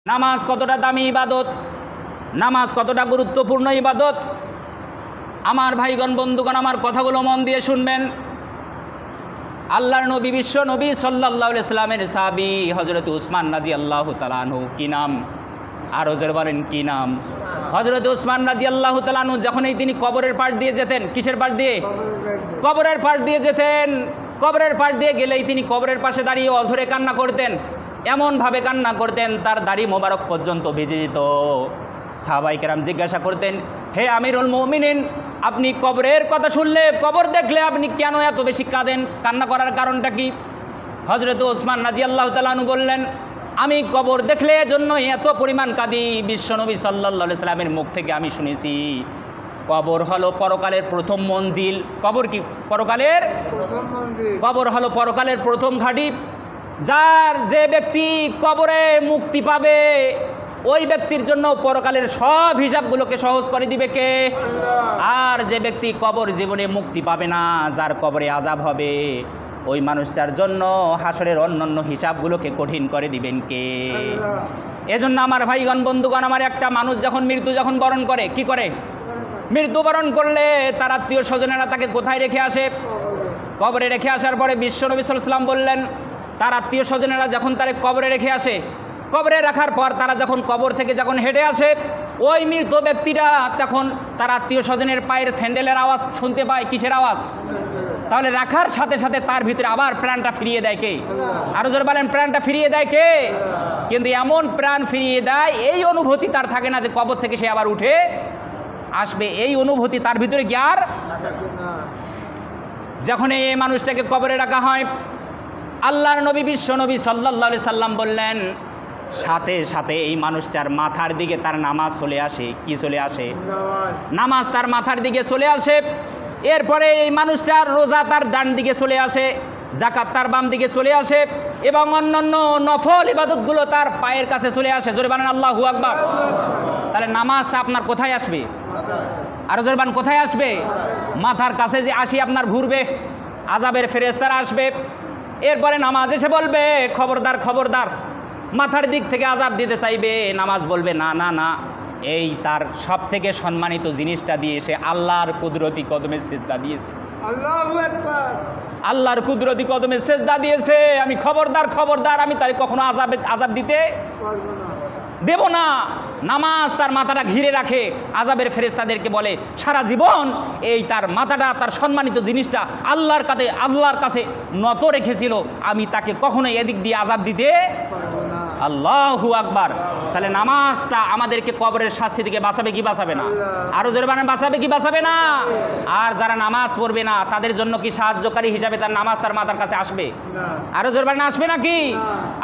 নামাজ কতটা দামি ইবাদত, নামাজ কতটা গুরুত্বপূর্ণ ইবাদত। আমার ভাইগণ বন্ধুগণ, আমার কথাগুলো মন দিয়ে শুনবেন। আল্লাহর নবী, বিশ্ব নবী সাল্লাল্লাহু আলাইহি সাল্লামের সাহাবী হযরত উসমান রাদিয়াল্লাহু তাআলা আনহু, কি নাম? আরো জোরে বলেন, কি নাম? হযরত উসমান রাদিয়াল্লাহু তাআলা আনহু যখনই তিনি কবরের পাশ দিয়ে যেতেন, কিসের পাশ দিয়ে? কবরের পাশ দিয়ে যেতেন। কবরের পাশ দিয়ে গেলেই তিনি কবরের পাশে দাঁড়িয়ে অঝরে কান্না করতেন। এমনভাবে কান্না করতেন তার দাড়ি মোবারক পর্যন্ত ভিজে যেত। সাহাবায়ে কেরাম জিজ্ঞাসা করতেন, হে আমিরুল মুমিনিন, আপনি কবরের কথা শুনলে, কবর দেখলে আপনি কেন এত বেশি কাঁদেন? কান্না করার কারণটা কি? হযরত উসমান রাদিয়াল্লাহু তাআলা আনহু বললেন, আমি কবর দেখলে এজন্য এত পরিমাণ কাঁদি। বিশ্বনবী সাল্লাল্লাহু আলাইহি সাল্লামের মুখ থেকে আমি শুনেছি, কবর হলো পরকালের প্রথম মঞ্জিল। কবর কি? পরকালের প্রথম মঞ্জিল। কবর হলো পরকালের প্রথম ঘাঁটি। যে ব্যক্তি কবরে মুক্তি পাবে, ওই ব্যক্তির জন্য পরকালের সব হিসাবগুলোকে সহজ করে দিবে কে? আর যে ব্যক্তি কবর জীবনে মুক্তি পাবে না, যার কবরে আযাব হবে, ওই মানুষটার জন্য হাসরের অন্যান্য হিসাবগুলোকে কঠিন করে দিবেন কে? এজন্য আমার ভাইগণ বন্ধুগণ, আমার একটা মানুষ যখন মৃত্যু বরণ করে, কি করে? মৃত্যুবরণ করলে তার আত্মীয় স্বজনেরা তাকে কোথায় রেখে আসে? কবরে রেখে আসার পরে বিশ্বনবী সাল্লাল্লাহু আলাইহি ওয়াসাল্লাম বললেন, তার আত্মীয় স্বজনেরা যখন তারে কবরে রেখে আসে, কবরে রাখার পর তারা যখন কবর থেকে যখন হেঁটে আসে, ওই মৃত ব্যক্তিরা তখন তার আত্মীয় স্বজনের পায়ের স্যান্ডেলের আওয়াজ শুনতে পায়। কিসের আওয়াজ? তাহলে রাখার সাথে সাথে তার ভিতরে আবার প্রাণটা ফিরিয়ে দেয় কে? আরো জোরে বলেন, প্রাণটা ফিরিয়ে দেয় কে? কিন্তু এমন প্রাণ ফিরিয়ে দেয়, এই অনুভূতি তার থাকে না যে কবর থেকে সে আবার উঠে আসবে। এই অনুভূতি তার ভিতরে কি আর? যখন এই মানুষটাকে কবরে রাখা হয়, আল্লাহর নবী, বিশ্ব নবী সাল্লাল্লাহু আলাইহি সাল্লাম বললেন, সাথে সাথে এই মানুষটার মাথার দিকে তার নামাজ চলে আসে। কি চলে আসে? নামাজ তার মাথার দিকে চলে আসে। এরপরে এই মানুষটার রোজা তার ডান দিকে চলে আসে, যাকাত তার বাম দিকে চলে আসে, এবং অন্যান্য নফল ইবাদতগুলো তার পায়ের কাছে চলে আসে। জোরে বলেন আল্লাহু আকবার। তাহলে নামাজটা আপনার কোথায় আসবে? আরো জোরে বলেন, কোথায় আসবে? মাথার কাছে যে আসি আপনার ঘুরবে, আযাবের ফেরেশতারা আসবে। এরপরে নামাজ এসে বলবে, খবরদার খবরদার, মাথার দিক থেকে আযাব দিতে চাইবে। নামাজ বলবে, না না না, এই তার সব থেকে সম্মানিত জিনিসটা দিয়েছে, আল্লাহর কুদরতি কদমে সেজদা দিয়েছে। আল্লাহু আকবার। আল্লাহর কুদরতি কদমে সেজদা দিয়েছে, আমি খবরদার খবরদার, আমি তার কখনো আযাব দিতে দেব না। নামাজ তার মাথাটা ঘিরে রাখে। আযাবের ফেরেশতাদেরকে বলে, সারা জীবন এই তার মাথাটা, তার সম্মানিত জিনিসটা আল্লাহর কাছে নত রেখেছিল, আমি তাকে কখনোই এদিক দিয়ে আযাব দিতে। আল্লাহু আকবার। তাহলে নামাজটা আমাদেরকে কবরের শাস্তি থেকে বাঁচাবে কি বাঁচাবে না? আরো জোরে বলেন, বাঁচাবে কি বাঁচাবে না? আর যারা নামাজ পড়বে না, তাদের জন্য কি সাহায্যকারী হিসাবে তার নামাজ তার মাথার কাছে আসবে? আরো জোরে বলেন, আসবে না কি?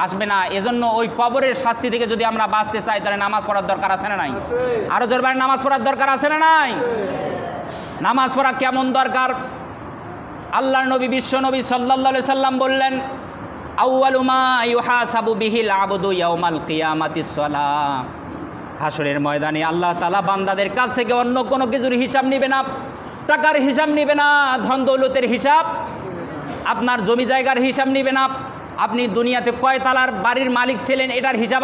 আসবে না। এজন্য ওই কবরের শাস্তি থেকে যদি আমরা বাঁচতে চাই, তাহলে নামাজ পড়ার দরকার আছে না নাই? আরো জোরে বলেন, নামাজ পড়ার দরকার আছে না নাই? নামাজ পড়া কেমন দরকার? আল্লাহর নবী, বিশ্ব নবী সাল্লাল্লাহু আলাইহি সাল্লাম বললেন, আউয়ালু মা ইউহাসাবু বিহিল আবদু ইয়াউমাল কিয়ামাতিস সালাহ। হাসরের ময়দানে আল্লাহ তাআলা বান্দাদের কাছ থেকে অন্য কোনো কিছুর হিসাব নেবে না। টাকার হিসাব নেবে না, ধন দৌলতের হিসাব, আপনার জমি জায়গার হিসাব নেবে না, আপনি দুনিয়াতে কয় তালার বাড়ির মালিক ছিলেন, এটার হিসাব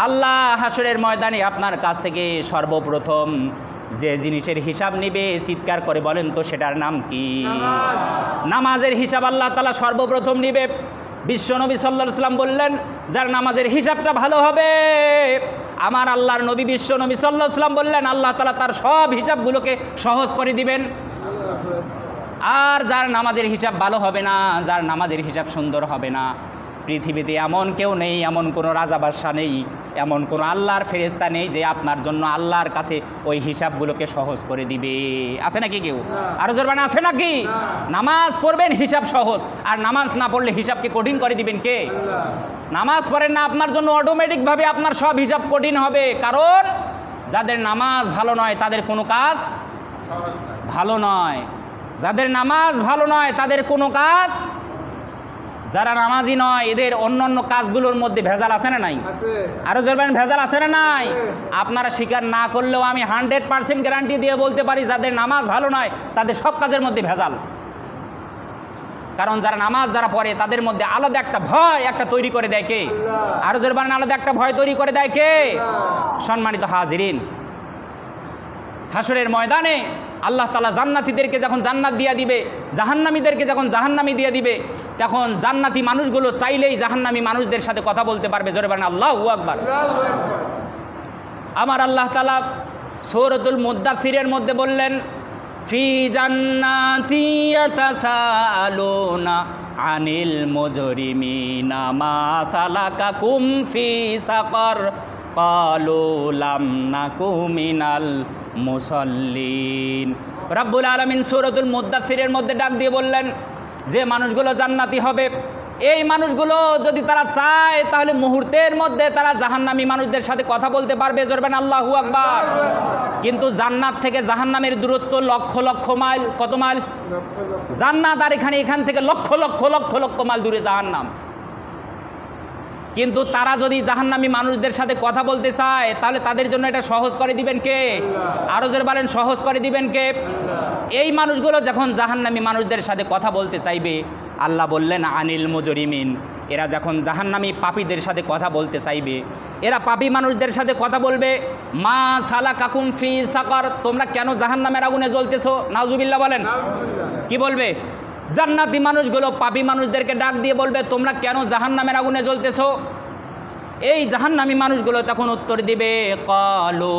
আল্লাহ হাসরের ময়দানে আপনার কাছ থেকে সর্বপ্রথম যে জিনিসের হিসাব নিবে, চিৎকার করে বলেন তো সেটার নাম কি? নামাজের হিসাব আল্লাহ তাআলা সর্বপ্রথম নিবে। বিশ্বনবী সাল্লাল্লাহু আলাইহি সাল্লাম বললেন, যার নামাজের হিসাবটা ভালো হবে, আমার আল্লাহর নবী বিশ্বনবী সাল্লাল্লাহু আলাইহি সাল্লাম বললেন, আল্লাহ তাআলা তার সব হিসাবগুলোকে সহজ করে দিবেন। আর যার নামাজের হিসাব ভালো হবে না, যার নামাজের হিসাব সুন্দর হবে না, পৃথিবীতে এমন কেউ নেই, এমন কোনো রাজা বাদশা নেই, এমন কোনো আল্লাহর ফেরেশতা নেই যে আপনার জন্য আল্লাহর কাছে ওই হিসাবগুলোকে সহজ করে দিবে। আছে নাকি কেউ? আরো জোরে বলেন, আছে নাকি? নামাজ পড়বেন, হিসাব সহজ। আর নামাজ না পড়লে হিসাবকে কঠিন করে দিবেন কে? নামাজ পড়েন না, আপনার জন্য অটোমেটিকভাবে আপনার সব হিসাব কঠিন হবে। কারণ যাদের নামাজ ভালো নয়, তাদের কোনো কাজ ভালো নয়। যাদের নামাজ ভালো নয়, তাদের কোনো কাজ, যারা নামাজি নয়, এদের অন্যান্য কাজগুলোর মধ্যে ভেজাল আছে না নাই? আরো জোরে বলেন, ভেজাল আছে না নাই? আপনারা স্বীকার না করলেও আমি 100% গ্যারান্টি দিয়ে বলতে পারি, যাদের নামাজ ভালো নয়, তাদের সব কাজের মধ্যে ভেজাল। কারণ যারা নামাজ যারা পড়ে তাদের মধ্যে আলাদা একটা ভয় একটা তৈরি করে দেয় কে? আরো জোরে বলেন, আলাদা একটা ভয় তৈরি করে দেয় কে? সম্মানিত হাজিরিন, হাসরের ময়দানে আল্লাহ তাআলা জান্নাতীদেরকে যখন জান্নাত দিয়ে দিবে, জাহান্নামীদেরকে যখন জাহান্নামী দিয়ে দিবে, তখন জান্নাতি মানুষগুলো চাইলেই জাহান্নামী মানুষদের সাথে কথা বলতে পারবে। জোরে বলেন আল্লাহু আকবার। আমার আল্লাহ তাআলা সূরাতুল মুদ্দাথিরের মধ্যে বললেন, ফি জান্নাতি ইয়াতাসাআলুনা আনিল মুজরিমিনা মা সালাকাকুম ফি সাকার ক্বালু লাম নাকু মিনাল মুসাল্লিন। রব্বুল আলামিন সূরাতুল মুদ্দাথিরের মধ্যে ডাক দিয়ে বললেন, যে মানুষগুলো জান্নাতি হবে এই মানুষগুলো যদি তারা চায় তাহলে মুহূর্তের মধ্যে তারা জাহান্নামী মানুষদের সাথে কথা বলতে পারবে। জোরবেন আল্লাহু আকবার। কিন্তু জান্নাত থেকে জাহান্নামের দূরত্ব লক্ষ লক্ষ মাইল। কত মাইল? জান্নাত আর এখান থেকে লক্ষ লক্ষ লক্ষ লক্ষ মাইল দূরে জাহান্নাম। কিন্তু তারা যদি জাহান্নামী মানুষদের সাথে কথা বলতে চায় তাহলে তাদের জন্য এটা সহজ করে দিবেন কে? আরো জোরে বলেন, সহজ করে দিবেন কে? এই মানুষগুলো যখন জাহান্নামী মানুষদের সাথে কথা বলতে চাইবে, আল্লাহ বললেন আনিল মুজরিমিন, এরা যখন জাহান্নামী পাপীদের সাথে কথা বলতে চাইবে, এরা পাপী মানুষদের সাথে কথা বলবে, মা সালাকাকুম ফি সাকার, তোমরা কেন জাহান্নামের আগুনে জ্বলতেছো? নাউজুবিল্লাহ বলেন। কি বলবে? জান্নাতি মানুষগুলো পাপী মানুষদেরকে ডাক দিয়ে বলবে, তোমরা কেন জাহান্নামের আগুনে জ্বলতেছো? এই জাহান্নামী মানুষগুলো তখন উত্তর দিবে, ক্বালু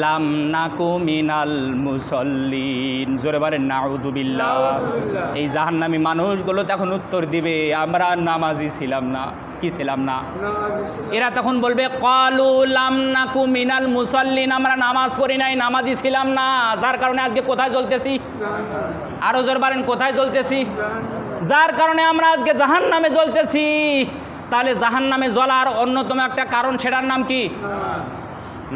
লাম নাকু মিনাল মুসাল্লিন। জোরে বলেন নাউযুবিল্লাহ। এই জাহান্নামী মানুষগুলো তখন উত্তর দিবে, আমরা নামাজি ছিলাম না। কি ছিলাম না? এরা তখন বলবে, ক্বালু লাম নাকু মিনাল মুসাল্লিন, আমরা নামাজ পড়ি নাই, নামাজি ছিলাম না, যার কারণে আজকে কোথায় জ্বলতেছি? আরো জোরে বলেন, কোথায় জ্বলতেছি? যার কারণে আমরা আজকে জাহান্নামে জ্বলতেছি। তাহলে জাহান্নামে জ্বলার অন্যতম একটা কারণ, সেটার নাম কি?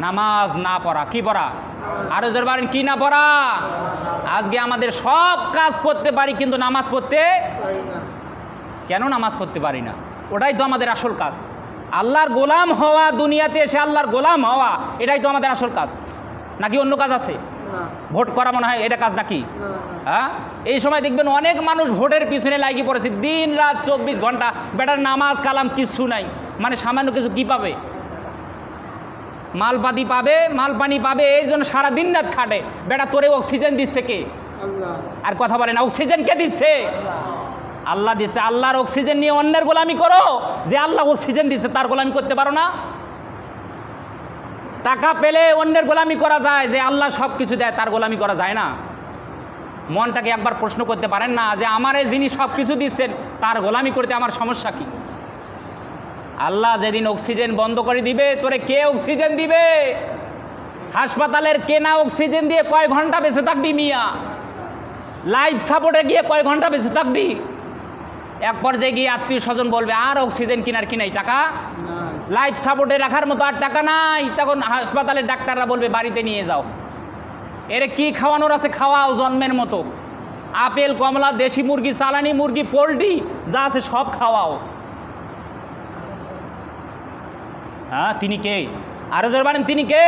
নামাজ না পড়া। কি পড়া? আরো জোরে বলেন, কি না পড়া? আজকে আমাদের সব কাজ করতে পারি কিন্তু নামাজ পড়তে কেন নামাজ পড়তে পারি না? ওটাই তো আমাদের আসল কাজ। আল্লাহর গোলাম হওয়া, দুনিয়াতে এসে আল্লাহর গোলাম হওয়া, এটাই তো আমাদের আসল কাজ। নাকি অন্য কাজ আছে? ভোট করা মনে হয় এটা কাজ নাকি? হ্যাঁ, এই সময় দেখবেন অনেক মানুষ ভোটের পিছনে লাগি পড়েছে, দিন রাত 24 ঘন্টা। বেটার নামাজ কালাম কিছু নাই, মানে সামান্য কিছু কি পাবে? মালপাতি পাবে, মালপানি পাবে, এই জন্য সারা দিন রাত খাটে। বেটা তোরে অক্সিজেন দিচ্ছে কে? আর কথা বলে না, অক্সিজেন কে দিচ্ছে? আল্লাহ দিচ্ছে। আল্লাহর অক্সিজেন নিয়ে অন্যের গোলামি করো। যে আল্লাহ অক্সিজেন দিচ্ছে তার গোলামি করতে পারো না? টাকা পেলে অন্যের গোলামি করা যায়, যে আল্লাহ সব কিছু দেয় তার গোলামি করা যায় না? মনটাকে একবার প্রশ্ন করতে পারেন না যে আমারে যিনি সব কিছু দিচ্ছেন তার গোলামি করতে আমার সমস্যা কি? আল্লাহ যেদিন অক্সিজেন বন্ধ করে দিবে, তোরে কে অক্সিজেন দিবে? হাসপাতালের কেনা অক্সিজেন দিয়ে কয় ঘন্টা বেঁচে থাকবি মিয়া? লাইফ সাপোর্টে গিয়ে কয় ঘন্টা বেঁচে থাকবি? এক পর্যায়ে গিয়ে আত্মীয় স্বজন বলবে আর অক্সিজেন কেনার কি নাই টাকা? লাইফ সাপোর্টে রাখার মতো আর টাকা নাই। তখন হাসপাতালের ডাক্তাররা বলবে বাড়িতে নিয়ে যাও, এরে কি খাওয়ানোর আছে খাওয়াও জন্মের মতো। আপেল, কমলা, দেশি মুরগি, চালানি মুরগি, পোলট্রি যা আছে সব খাওয়াও। হ্যাঁ, তিনি কে? আরো জোরে বলেন, তিনি কে?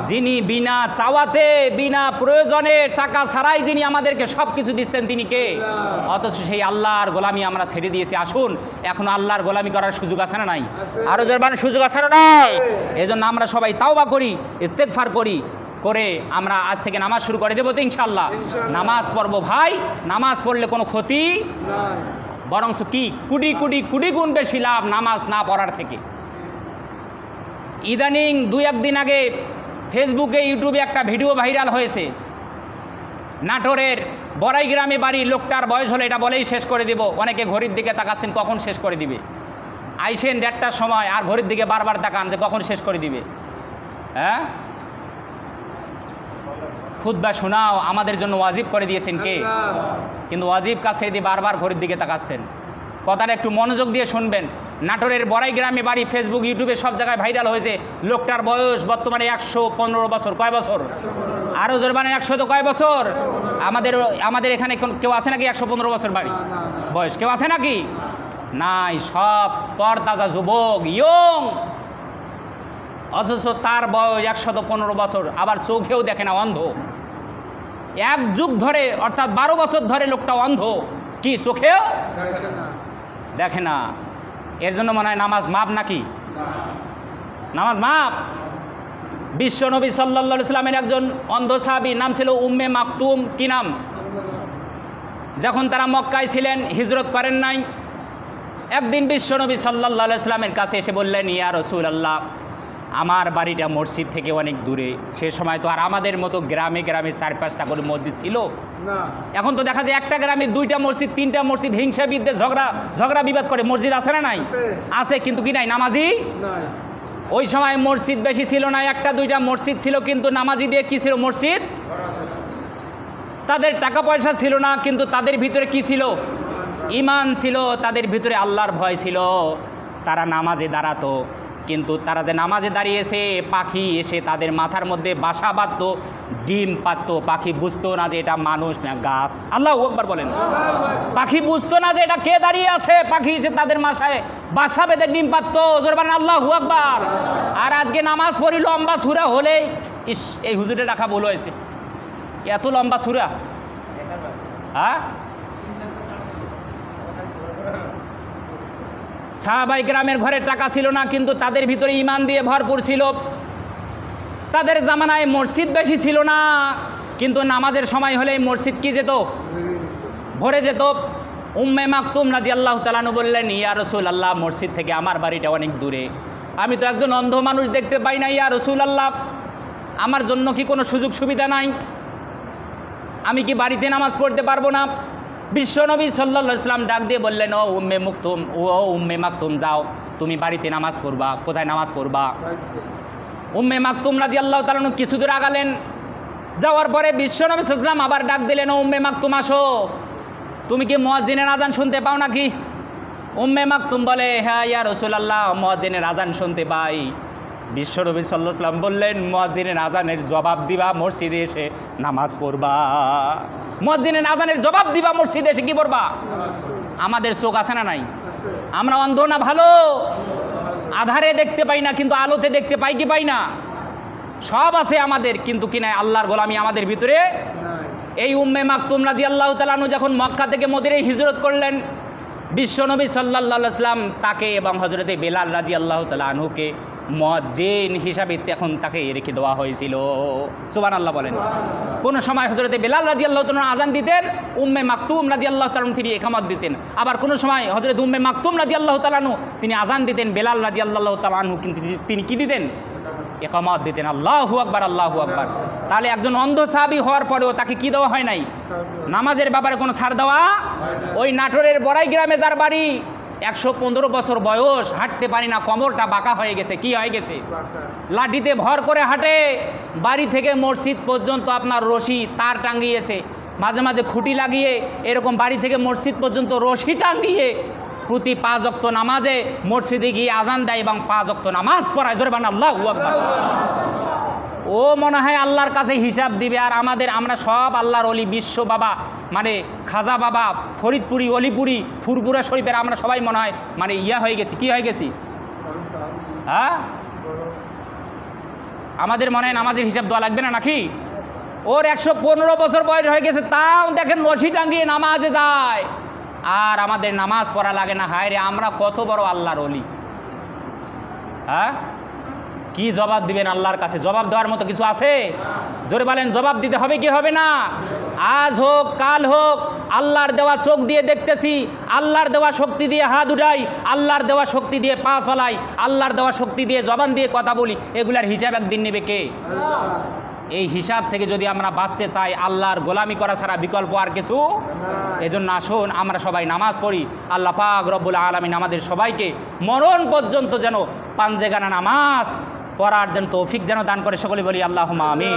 যিনি বিনা চাওয়াতে, বিনা প্রয়োজনে, টাকা ছাড়াই যিনি আমাদেরকে সব কিছু দিচ্ছেন, তিনি কে? অথচ সেই আল্লাহর গোলামি আমরা ছেড়ে দিয়েছি। আসুন, এখন আল্লাহর গোলামি করার সুযোগ আছে না নাই? আরো জোরে বলেন, সুযোগ আছে না নাই? এই জন্য আমরা সবাই তাওবা করি, ইস্তেগফার করি, করে আমরা আজ থেকে নামাজ শুরু করে দেবো তো ইনশাআল্লাহ। নামাজ পড়বো ভাই, নামাজ পড়লে কোনো ক্ষতি বরঞ্চ কি কোটি কোটি কোটি গুণ বেশি লাভ নামাজ না পড়ার থেকে। ইদানিং 2-1 দিন আগে ফেসবুকে, ইউটিউবে একটা ভিডিও ভাইরাল হয়েছে। নাটোরের বড়াই গ্রামে বাড়ি, লোকটার বয়স হলে এটা বলেই শেষ করে দেব। অনেকে ঘড়ির দিকে তাকাচ্ছেন কখন শেষ করে দিবে। আইসেন 1:30টার সময় আর ঘড়ির দিকে বারবার তাকান যে কখন শেষ করে দিবে। হ্যাঁ, খুতবা শোনাও আমাদের জন্য ওয়াজিব করে দিয়েছেন কে? কিন্তু ওয়াজিব কাছে দিয়ে বারবার ঘড়ির দিকে তাকাচ্ছেন। কথাটা একটু মনোযোগ দিয়ে শুনবেন। নাটোরের বড়াই গ্রামে বাড়ি, ফেসবুক, ইউটিউবে সব জায়গায় ভাইরাল হয়েছে। লোকটার বয়স বর্তমানে 115 বছর। কয় বছর? আরও জোর মানে 100 তো কয় বছর? আমাদের এখানে কেউ আছে নাকি 115 বছর বাড়ি বয়স? কেউ আছে নাকি? নাই, সব তরতাজা যুবক, ইয়ং। অথচ তার বয়স 115 বছর, আবার চোখেও দেখে না, অন্ধ। 1 যুগ ধরে, অর্থাৎ 12 বছর ধরে লোকটা অন্ধ। কি চোখেও দেখে না। এর জন্য মনে হয় নামাজ মাপ নাকি? নামাজ মাপ। বিশ্ব নবী সাল্লাল্লাহু আলাইহি সাল্লামের একজন অন্ধ সাহাবী, নাম ছিল উম্মে মাকতুম। কি নাম? যখন তারা মক্কায় ছিলেন, হিজরত করেন নাই, একদিন বিশ্ব নবী সাল্লাল্লাহু আলাইহি সাল্লামের কাছে এসে বললেন, ইয়া রাসূলুল্লাহ, আমার বাড়িটা মসজিদ থেকে অনেক দূরে। সে সময় তো আর আমাদের মতো গ্রামে গ্রামে 4-5টা করে মসজিদ ছিল না। এখন তো দেখা যায় একটা গ্রামে 2টা মসজিদ, 3টা মসজিদ, হিংসা বিদ্বেষ, ঝগড়া বিবাদ করে। মসজিদ আছে না নাই? আছে, কিন্তু কি নাই? নামাজি নাই। ওই সময় মসজিদ বেশি ছিল না, 1-2টা মসজিদ ছিল, কিন্তু নামাজি দিয়ে কি ছিল? মসজিদ। তাদের টাকা পয়সা ছিল না, কিন্তু তাদের ভিতরে কি ছিল? ঈমান ছিল, তাদের ভিতরে আল্লাহর ভয় ছিল। তারা নামাজে দাঁড়াতো, কিন্তু তারা যে নামাজে দাঁড়িয়েছে, পাখি এসে তাদের মাথার মধ্যে বাসা বাঁধত, ডিম পাতত। পাখি বুঝতো না যে এটা মানুষ না গাছ। আল্লাহু আকবার বলেন। পাখি বুঝতো না যে এটা কে দাঁড়িয়ে আছে। পাখি এসে তাদের মাথায় বাসা বেঁধে ডিম পাতত। জোরে বলেন আল্লাহু আকবার। আর আজকে নামাজ পড়ি লম্বা সূরা হলেই ইস, এই হুজুরে রাখা ভুল হয়েছে, এত লম্বা সূরা। হ্যাঁ, সাহাবাই গ্রামের ঘরে টাকা ছিল না, কিন্তু তাদের ভিতরে ঈমান দিয়ে ভরপুর ছিল। তাদের জামানায় মসজিদ বেশি ছিল না, কিন্তু নামাজের সময় হলে মসজিদ কি যেত? ভরে যেত। উম্মে মাকতুম রাদিয়াল্লাহু তাআলা আনহু বললেন, ইয়া রাসূলুল্লাহ, মসজিদ থেকে আমার বাড়িটা অনেক দূরে, আমি তো একজন অন্ধ মানুষ, দেখতে পাই না। ইয়া রাসূলুল্লাহ, আমার জন্য কি কোনো সুযোগ সুবিধা নাই? আমি কি বাড়িতে নামাজ পড়তে পারবো না? বিশ্বনবী সাল্লাল্লাহু আলাইহি সাল্লাম ডাক দিয়ে বললেন, ও উম্মে মাকতুম, যাও, তুমি বাড়িতে নামাজ পড়বা। কোথায় নামাজ পড়বা? উম্মে মাকতুম রাদিয়াল্লাহু তাআলা আনহু কিছু দূর আগালেন। যাওয়ার পরে বিশ্বনবী সাল্লাল্লাহু আলাইহি সাল্লাম আবার ডাক দিলেন, ও উম্মে মাকতুম, আসো, তুমি কি মুয়াজ্জিনের আজান শুনতে পাও নাকি? উম্মে মাকতুম বলে, হ্যাঁ ইয়া রাসূলুল্লাহ, মুয়াজ্জিনের আজান শুনতে পাই। বিশ্বনবী সাল্লাল্লাহু আলাইহি সাল্লাম বললেন, মুয়াজ্জিনের আজানের জবাব দিবা, মসজিদে এসে নামাজ পড়বা। মুয়াজ্জিনের আজানের জবাব দিবা, মসজিদে এসে কি পড়বা? আমাদের চোখ আছে না নাই? আমরা অন্ধ না ভালো? আধারে দেখতে পাই না, কিন্তু আলোতে দেখতে পাই কি পাই না? সব আছে আমাদের, কিন্তু কি নাই? আল্লাহর গোলামি আমাদের ভিতরে। এই উম্মে মাকতুম রাদিয়াল্লাহু তাআলা আনহু যখন মক্কা থেকে মদিনায় হিজরত করলেন, বিশ্বনবী সাল্লাল্লাহু আলাইহি সাল্লাম তাকে এবং হযরতে বেলাল রাদিয়াল্লাহু তাআলা আনহুকে মুয়াজ্জিন হিসাবে তখন তাকে রেখে দেওয়া হয়েছিল। সুবহানাল্লাহ বলেন। কোন সময় হযরতে বেলাল রাদিয়াল্লাহু তাআলা আযান দিতেন, উম্মে মাকতুম রাদিয়াল্লাহু তাআলা তিনি ইকামত দিতেন। আবার কোন সময় হযরত উম্মে মাকতুম রাদিয়াল্লাহু তাআলা তিনি আযান দিতেন, বেলাল রাদিয়াল্লাহু তাআলা কিন্তু তিনি কি দিতেন? ইকামত দিতেন। আল্লাহু আকবার, আল্লাহু আকবার। তাহলে একজন অন্ধ সাহাবী হওয়ার পরেও তাকে কি দেওয়া হয় নাই? নামাজের ব্যাপারে কোনো ছাড় দেওয়া। ওই নাটোরের বড়াই গ্রামে যার বাড়ি, 115 বছর বয়স, হাঁটতে পারি না, কোমরটা বাঁকা হয়ে গেছে। কি হয়ে গেছে? লাঠিতে ভর করে হাঁটে। বাড়ি থেকে মসজিদ পর্যন্ত আপনার রশি তার টাঙ্গিয়েছে, মাঝে মাঝে খুঁটি লাগিয়ে এরকম বাড়ি থেকে মসজিদ পর্যন্ত রশি টাঙ্গিয়ে প্রতি 5 ওয়াক্ত নামাজে মসজিদে গিয়ে আজান দেয় এবং 5 ওয়াক্ত নামাজ পড়ায়। জোরে বলেন আল্লাহু আকবার। ও মনে হয় আল্লাহর কাছে হিসাব দিবে। আর আমরা সব আল্লাহর অলি, বিশ্ব বাবা মানে খাজা বাবা, ফরিদপুরি, অলিপুরি, ফুরপুরা শরীফের আমরা সবাই মনে হয় মানে হয়ে গেছি। কি হয়ে গেছি? হ্যাঁ, আমাদের মনে হয় নামাজের হিসাব দেওয়া লাগবে না নাকি? ওর 115 বছর বয়স হয়ে গেছে, তাও দেখেন রশি টাঙ্গিয়ে নামাজে যায়। আর আমাদের নামাজ পড়া লাগে না। হায় রে, আমরা কত বড় আল্লাহর অলি। হ্যাঁ, কি জবাব দিবেন আল্লাহর কাছে? জবাব দেওয়ার মতো কিছু আছে? জোরে বলেন, জবাব দিতে হবে কি হবে না? আজ হোক কাল হোক, আল্লাহর দেওয়া চোখ দিয়ে দেখতেছি, আল্লাহর দেওয়া শক্তি দিয়ে হাত উঠাই, আল্লাহর দেওয়া শক্তি দিয়ে পা চলাই, আল্লাহর দেওয়া শক্তি দিয়ে জবান দিয়ে কথা বলি। এগুলার হিসাব একদিন নেবে কে? এই হিসাব থেকে যদি আমরা বাঁচতে চাই, আল্লাহর গোলামি করা ছাড়া বিকল্প আর কিছু। এজন্য আসুন আমরা সবাই নামাজ পড়ি। আল্লাহ পাক রব্বুল আলামিন আমাদের সবাইকে মরণ পর্যন্ত যেন পাঞ্জেগানা নামাজ পড়ার যেন তৌফিক যেন দান করে। সকলে বলি আল্লাহুম্মা আমিন।